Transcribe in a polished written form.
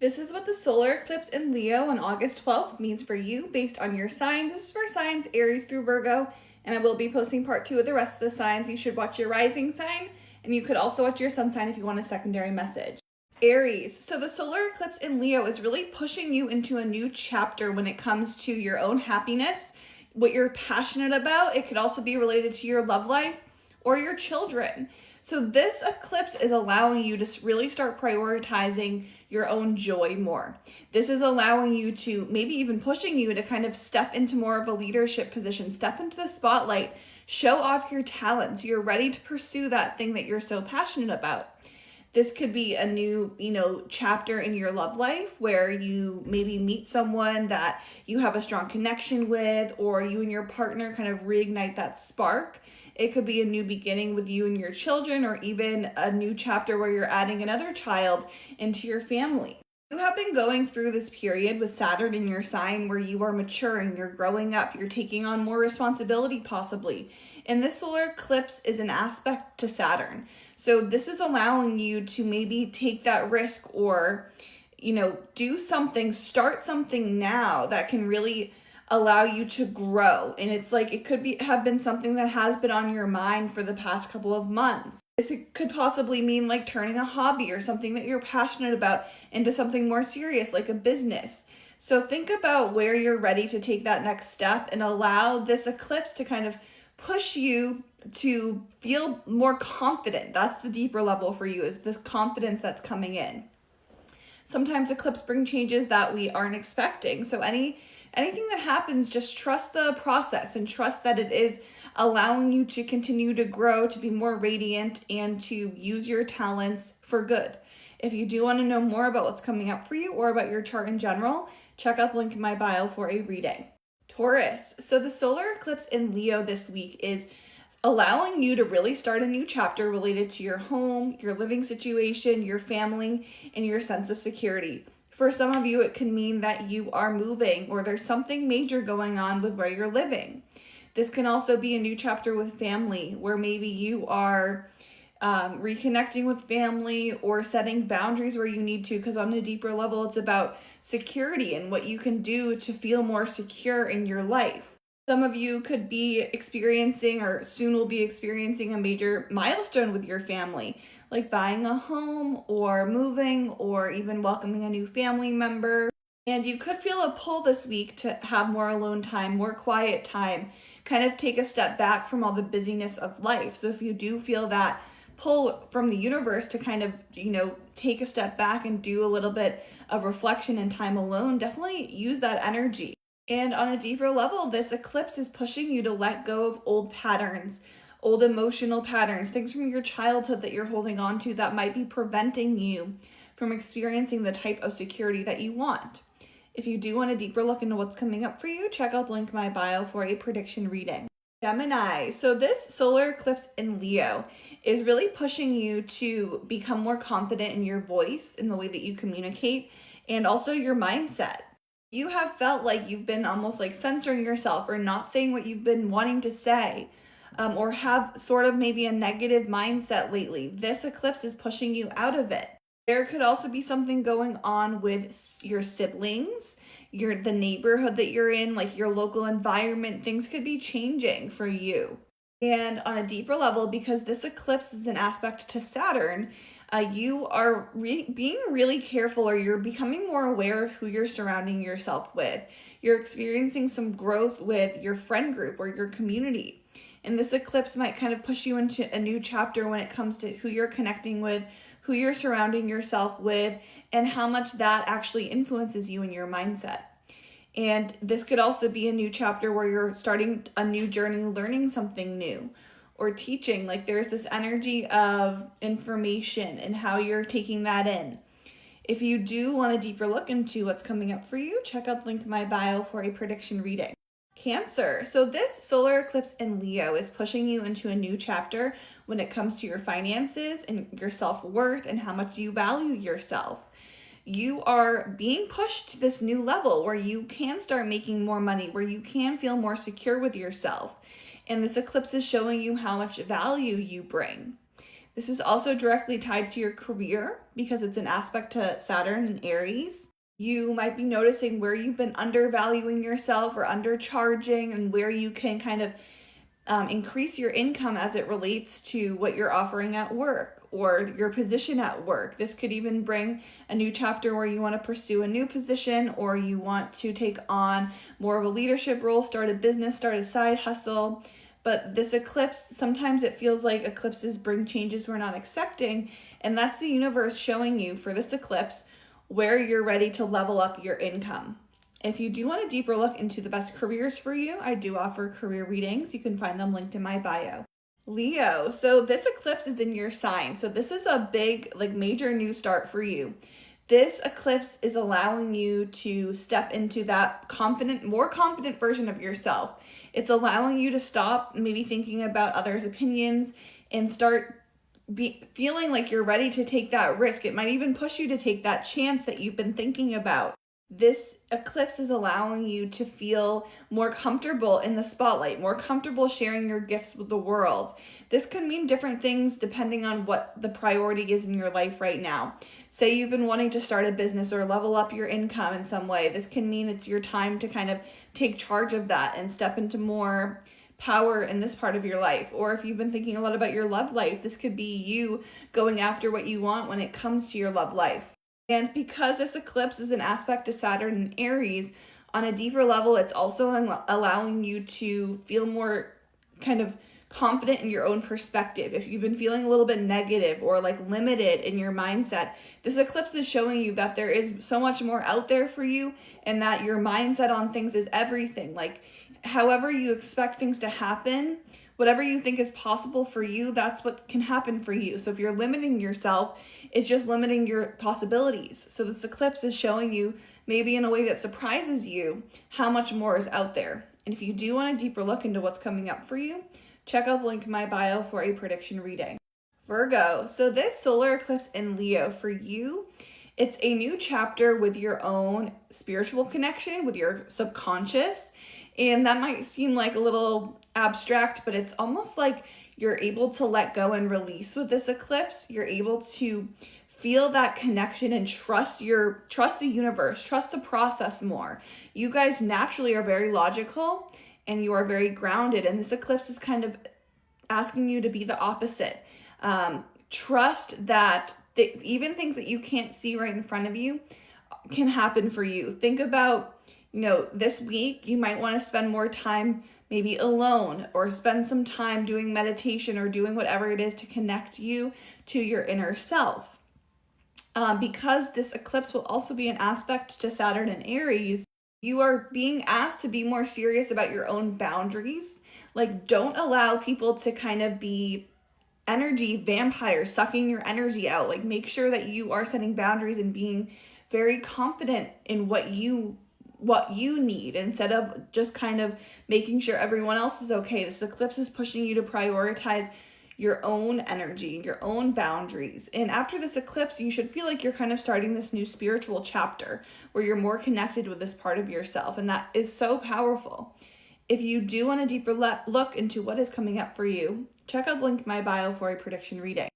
This is what the solar eclipse in Leo on August 12th means for you based on your sign. This is for signs Aries through Virgo, and I will be posting part 2 of the rest of the signs. You should watch your rising sign, and you could also watch your sun sign if you want a secondary message. Aries. So the solar eclipse in Leo is really pushing you into a new chapter when it comes to your own happiness, what you're passionate about. It could also be related to your love life or your children. So this eclipse is allowing you to really start prioritizing your own joy more. This is allowing you to, maybe even pushing you to kind of step into more of a leadership position, step into the spotlight, show off your talents. You're ready to pursue that thing that you're so passionate about. This could be a new, chapter in your love life where you maybe meet someone that you have a strong connection with, or you and your partner kind of reignite that spark. It could be a new beginning with you and your children, or even a new chapter where you're adding another child into your family. You have been going through this period with Saturn in your sign where you are maturing, you're growing up, you're taking on more responsibility possibly. And this solar eclipse is an aspect to Saturn. So this is allowing you to maybe take that risk or, do something, start something now that can really allow you to grow. And it's like, it could have been something that has been on your mind for the past couple of months. This could possibly mean like turning a hobby or something that you're passionate about into something more serious, like a business. So think about where you're ready to take that next step and allow this eclipse to kind of push you to feel more confident. That's the deeper level for you, is this confidence that's coming in. Sometimes eclipse bring changes that we aren't expecting. So anything that happens, just trust the process and trust that it is allowing you to continue to grow, to be more radiant, and to use your talents for good. If you do want to know more about what's coming up for you or about your chart in general, check out the link in my bio for a reading. Taurus. So the solar eclipse in Leo this week is allowing you to really start a new chapter related to your home, your living situation, your family, and your sense of security. For some of you, it can mean that you are moving or there's something major going on with where you're living. This can also be a new chapter with family, where maybe you are reconnecting with family or setting boundaries where you need to, because on a deeper level, it's about security and what you can do to feel more secure in your life. Some of you could be experiencing, or soon will be experiencing, a major milestone with your family, like buying a home or moving or even welcoming a new family member. And you could feel a pull this week to have more alone time, more quiet time, kind of take a step back from all the busyness of life. So if you do feel that pull from the universe to kind of, take a step back and do a little bit of reflection and time alone, definitely use that energy. And on a deeper level, this eclipse is pushing you to let go of old patterns, old emotional patterns, things from your childhood that you're holding on to that might be preventing you from experiencing the type of security that you want. If you do want a deeper look into what's coming up for you, check out the link in my bio for a prediction reading. Gemini. So this solar eclipse in Leo is really pushing you to become more confident in your voice, in the way that you communicate, and also your mindset. You have felt like you've been almost like censoring yourself or not saying what you've been wanting to say, or have sort of maybe a negative mindset lately. This eclipse is pushing you out of it. There could also be something going on with your siblings, the neighborhood that you're in, like your local environment. Things could be changing for you. And on a deeper level, because this eclipse is an aspect to Saturn, you are being really careful, or you're becoming more aware of who you're surrounding yourself with. You're experiencing some growth with your friend group or your community. And this eclipse might kind of push you into a new chapter when it comes to who you're connecting with, who you're surrounding yourself with, and how much that actually influences you and your mindset. And this could also be a new chapter where you're starting a new journey, learning something new, or teaching. Like there's this energy of information and how you're taking that in. If you do want a deeper look into what's coming up for you, check out the link in my bio for a prediction reading. Cancer. So this solar eclipse in Leo is pushing you into a new chapter when it comes to your finances and your self-worth and how much you value yourself. You are being pushed to this new level where you can start making more money, where you can feel more secure with yourself. And this eclipse is showing you how much value you bring. This is also directly tied to your career because it's an aspect to Saturn and Aries. You might be noticing where you've been undervaluing yourself or undercharging, and where you can kind of increase your income as it relates to what you're offering at work or your position at work. This could even bring a new chapter where you want to pursue a new position, or you want to take on more of a leadership role, start a business, start a side hustle. But this eclipse, sometimes it feels like eclipses bring changes we're not expecting, and that's the universe showing you for this eclipse where you're ready to level up your income. If you do want a deeper look into the best careers for you, I do offer career readings. You can find them linked in my bio. Leo, so this eclipse is in your sign. So this is a big, major new start for you. This eclipse is allowing you to step into that more confident version of yourself. It's allowing you to stop maybe thinking about others' opinions and start feeling like you're ready to take that risk. It might even push you to take that chance that you've been thinking about. This eclipse is allowing you to feel more comfortable in the spotlight, more comfortable sharing your gifts with the world. This could mean different things depending on what the priority is in your life right now. Say you've been wanting to start a business or level up your income in some way. This can mean it's your time to kind of take charge of that and step into more power in this part of your life. Or if you've been thinking a lot about your love life, this could be you going after what you want when it comes to your love life. And because this eclipse is an aspect to Saturn and Aries, on a deeper level, it's also allowing you to feel more kind of confident in your own perspective. If you've been feeling a little bit negative or limited in your mindset, this eclipse is showing you that there is so much more out there for you, and that your mindset on things is everything. However you expect things to happen, whatever you think is possible for you, that's what can happen for you. So if you're limiting yourself, it's just limiting your possibilities. So this eclipse is showing you, maybe in a way that surprises you, how much more is out there. And if you do want a deeper look into what's coming up for you, check out the link in my bio for a prediction reading. Virgo, so this solar eclipse in Leo for you, it's a new chapter with your own spiritual connection, with your subconscious. And that might seem like a little abstract, but it's almost like you're able to let go and release with this eclipse. You're able to feel that connection and trust the universe, trust the process more. You guys naturally are very logical and you are very grounded, and this eclipse is kind of asking you to be the opposite. Trust that even things that you can't see right in front of you can happen for you. Think about, this week you might want to spend more time maybe alone, or spend some time doing meditation or doing whatever it is to connect you to your inner self. Because this eclipse will also be an aspect to Saturn and Aries, you are being asked to be more serious about your own boundaries. Don't allow people to kind of be energy vampires sucking your energy out. Make sure that you are setting boundaries and being very confident in what you need, instead of just kind of making sure everyone else is okay. This eclipse is pushing you to prioritize your own energy, your own boundaries. And after this eclipse, you should feel like you're kind of starting this new spiritual chapter where you're more connected with this part of yourself. And that is so powerful. If you do want a deeper look into what is coming up for you, check out the link in my bio for a prediction reading.